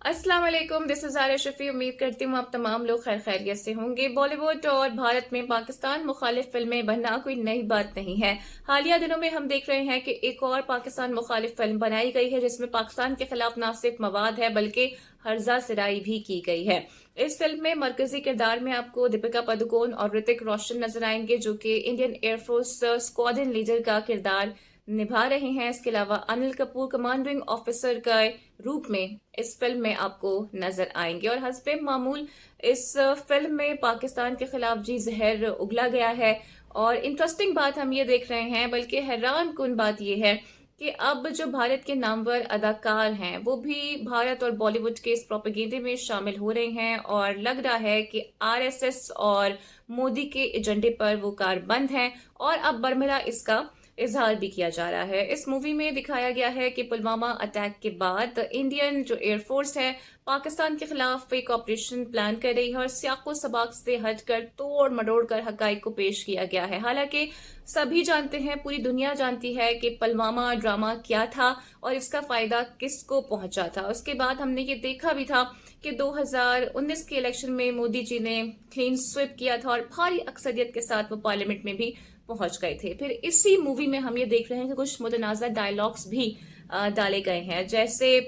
अस्सलाम वालेकुम, this is आरा शफी। उम्मीद करती हूँ आप तमाम लोग खैर खैरियत से होंगे। बॉलीवुड और भारत में पाकिस्तान मुखालिफ फिल्में बनना कोई नई बात नहीं है। हालिया दिनों में हम देख रहे हैं कि एक और पाकिस्तान मुखालिफ फिल्म बनाई गई है जिसमें पाकिस्तान के खिलाफ न सिर्फ मवाद है बल्कि हर्जा सराई भी की गई है। इस फिल्म में मरकजी किरदार में आपको दीपिका पादुकोण और ऋतिक रोशन नजर आएंगे जो कि इंडियन एयरफोर्स स्क्वाड्रन लीडर का किरदार निभा रहे हैं। इसके अलावा अनिल कपूर कमांडिंग ऑफिसर के रूप में इस फिल्म में आपको नजर आएंगे और हस्बे मामूल इस फिल्म में पाकिस्तान के खिलाफ जी जहर उगला गया है। और इंटरेस्टिंग बात हम ये देख रहे हैं, बल्कि हैरान कुन बात यह है कि अब जो भारत के नामवर अदाकार हैं वो भी भारत और बॉलीवुड के इस प्रोपेगेंडे में शामिल हो रहे हैं और लग रहा है कि आरएसएस और मोदी के एजेंडे पर वो कारबंद हैं और अब बरमला इसका इजहार भी किया जा रहा है। इस मूवी में दिखाया गया है कि पुलवामा अटैक के बाद इंडियन जो एयरफोर्स है पाकिस्तान के खिलाफ एक ऑपरेशन प्लान कर रही है और सियाको सबाक से हटकर तोड़ मरोड़ कर हकाइक को पेश किया गया है। हालांकि सभी जानते हैं, पूरी दुनिया जानती है कि पुलवामा ड्रामा क्या था और इसका फायदा किसको पहुंचा था। उसके बाद हमने ये देखा भी था कि 2019 के इलेक्शन में मोदी जी ने क्लीन स्वीप किया था और भारी अक्सरियत के साथ वो पार्लियामेंट में भी पहुंच गए थे। फिर इसी मूवी में हम ये देख रहे हैं कि कुछ मुतनाज़ा डायलॉग्स भी डाले गए हैं, जैसे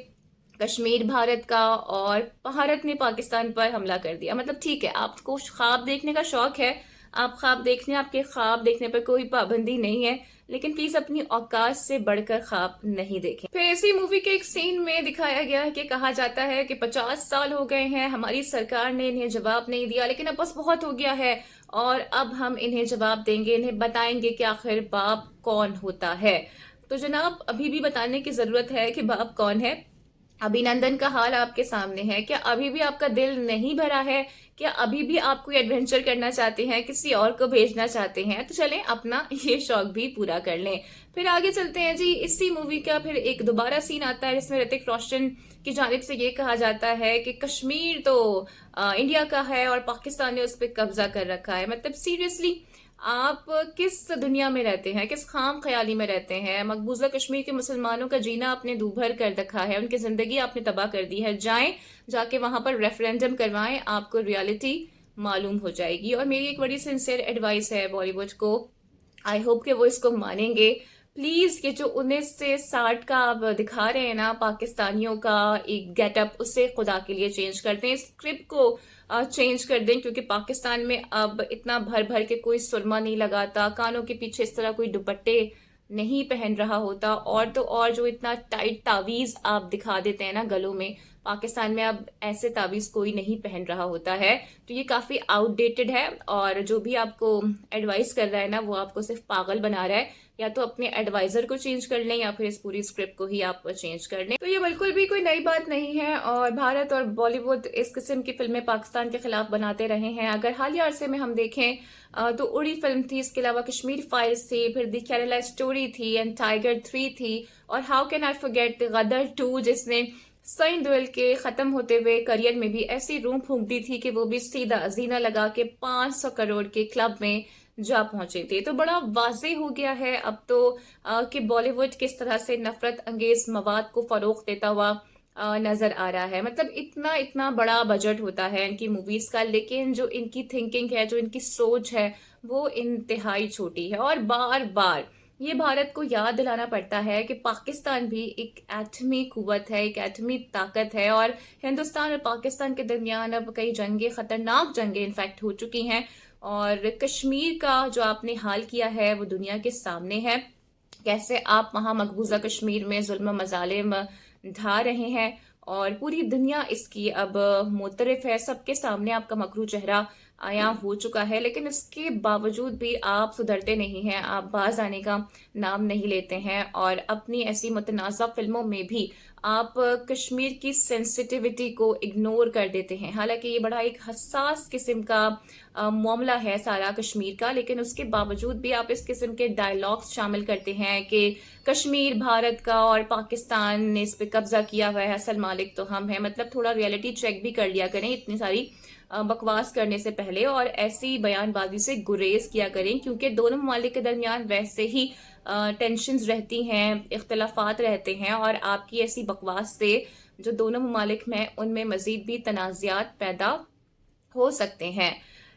कश्मीर भारत का और भारत ने पाकिस्तान पर हमला कर दिया। मतलब ठीक है, आपको ख्वाब देखने का शौक है, आप ख्वाब देखने, आपके ख्वाब देखने पर कोई पाबंदी नहीं है, लेकिन प्लीज अपनी औकात से बढ़कर ख्वाब नहीं देखें। फिर इसी मूवी के एक सीन में दिखाया गया है कि कहा जाता है कि 50 साल हो गए हैं, हमारी सरकार ने इन्हें जवाब नहीं दिया, लेकिन अब बस बहुत हो गया है और अब हम इन्हें जवाब देंगे, इन्हें बताएंगे कि आखिर बाप कौन होता है। तो जनाब, अभी भी बताने की जरूरत है कि बाप कौन है। अभिनंदन का हाल आपके सामने है। क्या अभी भी आपका दिल नहीं भरा है? क्या अभी भी आप कोई एडवेंचर करना चाहते हैं, किसी और को भेजना चाहते हैं? तो चलें अपना ये शौक भी पूरा कर लें। फिर आगे चलते हैं जी। इसी मूवी का फिर एक दोबारा सीन आता है जिसमें ऋतिक रोशन की जानिब से ये कहा जाता है कि कश्मीर तो इंडिया का है और पाकिस्तान ने उस पर कब्जा कर रखा है। मतलब सीरियसली आप किस दुनिया में रहते हैं, किस खाम ख्याली में रहते हैं? मकबूजा कश्मीर के मुसलमानों का जीना आपने दूभर कर रखा है, उनकी जिंदगी आपने तबाह कर दी है। जाएं, जाके वहां पर रेफरेंडम करवाएं, आपको रियलिटी मालूम हो जाएगी। और मेरी एक बड़ी सिंसियर एडवाइस है बॉलीवुड को, आई होप कि वो इसको मानेंगे। प्लीज ये जो 19 से 60 का आप दिखा रहे हैं ना पाकिस्तानियों का एक गेटअप, उसे खुदा के लिए चेंज कर दें, स्क्रिप्ट को चेंज कर दें, क्योंकि पाकिस्तान में अब इतना भर भर के कोई सुरमा नहीं लगाता, कानों के पीछे इस तरह कोई दुपट्टे नहीं पहन रहा होता। और तो और जो इतना टाइट तावीज आप दिखा देते हैं ना गलों में, पाकिस्तान में अब ऐसे तावीज कोई नहीं पहन रहा होता है। तो ये काफी आउटडेटेड है और जो भी आपको एडवाइस कर रहा है ना वो आपको सिर्फ पागल बना रहा है। या तो अपने एडवाइजर को चेंज कर लें या फिर इस पूरी स्क्रिप्ट को ही आप चेंज कर लें। तो ये बिल्कुल भी कोई नई बात नहीं है और भारत और बॉलीवुड इस किस्म की फिल्में पाकिस्तान के खिलाफ बनाते रहे हैं। अगर हालिया अरसे में हम देखें तो उड़ी फिल्म थी, इसके अलावा कश्मीर फाइल्स थी, फिर दी केरला स्टोरी थी एंड टाइगर 3 थी, और हाउ कैन आई फॉरगेट गदर 2 जिसने सईद दुएल के खत्म होते हुए करियर में भी ऐसी रूह फूंक दी थी कि वो भी सीधा जीना लगा के 500 करोड़ के क्लब में जा पहुंचे थे। तो बड़ा वाजे हो गया है अब तो कि बॉलीवुड किस तरह से नफरत अंगेज मवाद को फरोख देता हुआ नजर आ रहा है। मतलब इतना इतना बड़ा बजट होता है इनकी मूवीज का, लेकिन जो इनकी थिंकिंग है, जो इनकी सोच है, वो इंतहाई छोटी है। और बार बार ये भारत को याद दिलाना पड़ता है कि पाकिस्तान भी एक एटमी कुव्वत है, एक एटमी ताकत है और हिंदुस्तान और पाकिस्तान के दरमियान अब कई जंगें, खतरनाक जंगें इनफैक्ट हो चुकी हैं। और कश्मीर का जो आपने हाल किया है वो दुनिया के सामने है। कैसे आप वहां मकबूजा कश्मीर में जुल्म मजालिम ढा रहे हैं और पूरी दुनिया इसकी अब मुतरफ है। सबके सामने आपका मकरू चेहरा आया हो चुका है, लेकिन इसके बावजूद भी आप सुधरते नहीं हैं, आप बाज आने का नाम नहीं लेते हैं और अपनी ऐसी मुतनाज़ा फिल्मों में भी आप कश्मीर की सेंसिटिविटी को इग्नोर कर देते हैं। हालांकि ये बड़ा एक हसास किस्म का मामला है सारा कश्मीर का, लेकिन उसके बावजूद भी आप इस किस्म के डायलॉग्स शामिल करते हैं कि कश्मीर भारत का और पाकिस्तान ने इस पे कब्जा किया हुआ है, असल मालिक तो हम हैं। मतलब थोड़ा रियलिटी चेक भी कर लिया करें इतनी सारी बकवास करने से पहले और ऐसी बयानबाजी से गुरेज किया करें, क्योंकि दोनों ममालिक के दरमियान वैसे ही टेंशन्स रहती हैं, इख्तलाफात रहते हैं और आपकी ऐसी बकवास से जो दोनों ममालिक में उनमें मजीद भी तनाज़ात पैदा हो सकते हैं।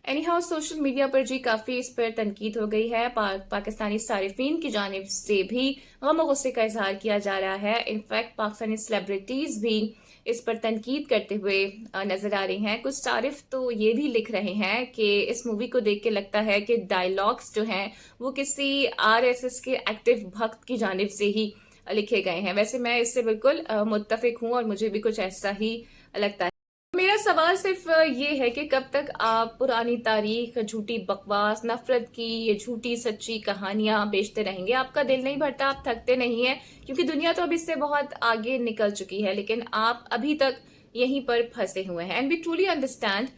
एनी हाउ सोशल मीडिया पर जी काफ़ी इस पर तनकीद हो गई है। पाकिस्तानी सारिफीन की जानिब से भी गम और गुस्से का इजहार किया जा रहा है। इनफैक्ट पाकिस्तानी सेलिब्रिटीज़ भी इस पर तनकीद करते हुए नजर आ रही हैं। कुछ सारिफ तो ये भी लिख रहे हैं कि इस मूवी को देख के लगता है कि डायलॉग्स जो हैं वो किसी आरएसएस के एक्टिव भक्त की जानिब से ही लिखे गए हैं। वैसे मैं इससे बिल्कुल मुत्तफिक हूँ और मुझे भी कुछ ऐसा ही लगता है। मेरा सवाल सिर्फ ये है कि कब तक आप पुरानी तारीख, झूठी बकवास, नफरत की ये झूठी सच्ची कहानियां बेचते रहेंगे। आपका दिल नहीं भरता, आप थकते नहीं है, क्योंकि दुनिया तो अब इससे बहुत आगे निकल चुकी है, लेकिन आप अभी तक यहीं पर फंसे हुए हैं। एंड वी ट्रूली अंडरस्टैंड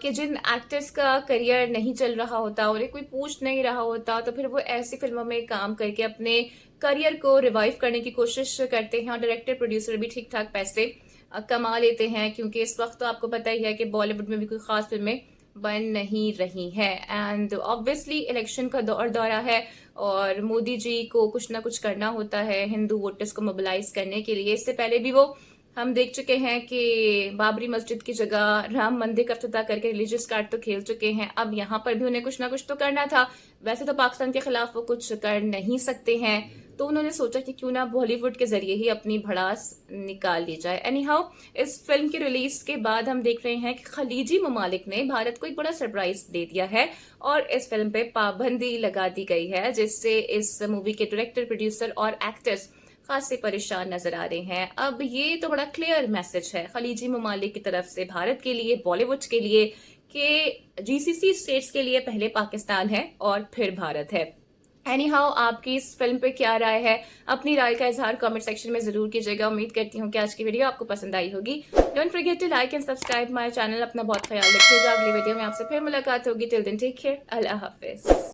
कि जिन एक्टर्स का करियर नहीं चल रहा होता, उन्हें कोई पूछ नहीं रहा होता, तो फिर वो ऐसी फिल्मों में काम करके अपने करियर को रिवाइव करने की कोशिश करते हैं और डायरेक्टर प्रोड्यूसर भी ठीक ठाक पैसे कमा लेते हैं, क्योंकि इस वक्त तो आपको पता ही है कि बॉलीवुड में भी कोई खास फिल्में बन नहीं रही हैं। एंड ऑब्वियसली इलेक्शन का दौरा है और मोदी जी को कुछ ना कुछ करना होता है हिंदू वोटर्स को मोबिलाइज करने के लिए। इससे पहले भी वो हम देख चुके हैं कि बाबरी मस्जिद की जगह राम मंदिर का इफ्तिताह करके रिलीजियस कार्ड तो खेल चुके हैं। अब यहाँ पर भी उन्हें कुछ ना कुछ तो करना था। वैसे तो पाकिस्तान के खिलाफ वो कुछ कर नहीं सकते हैं, तो उन्होंने सोचा कि क्यों ना बॉलीवुड के जरिए ही अपनी भड़ास निकाल ली जाए। एनी हाउ इस फिल्म की रिलीज के बाद हम देख रहे हैं कि खलीजी ममालिक ने भारत को एक बड़ा सरप्राइज दे दिया है और इस फिल्म पे पाबंदी लगा दी गई है, जिससे इस मूवी के डायरेक्टर, प्रोड्यूसर और एक्टर्स खासे परेशान नजर आ रहे हैं। अब ये तो बड़ा क्लियर मैसेज है खलीजी ममालिक की तरफ से भारत के लिए, बॉलीवुड के लिए, कि जीसीसी स्टेट्स के लिए पहले पाकिस्तान है और फिर भारत है। एनी हाउ आपकी इस फिल्म पे क्या राय है? अपनी राय का इजहार कमेंट सेक्शन में जरूर कीजिएगा। उम्मीद करती हूँ कि आज की वीडियो आपको पसंद आई होगी। Don't forget to like and subscribe my channel. अपना बहुत ख्याल रखिएगा। अगली वीडियो में आपसे फिर मुलाकात होगी। Till then take care. अल्लाह हाफिज।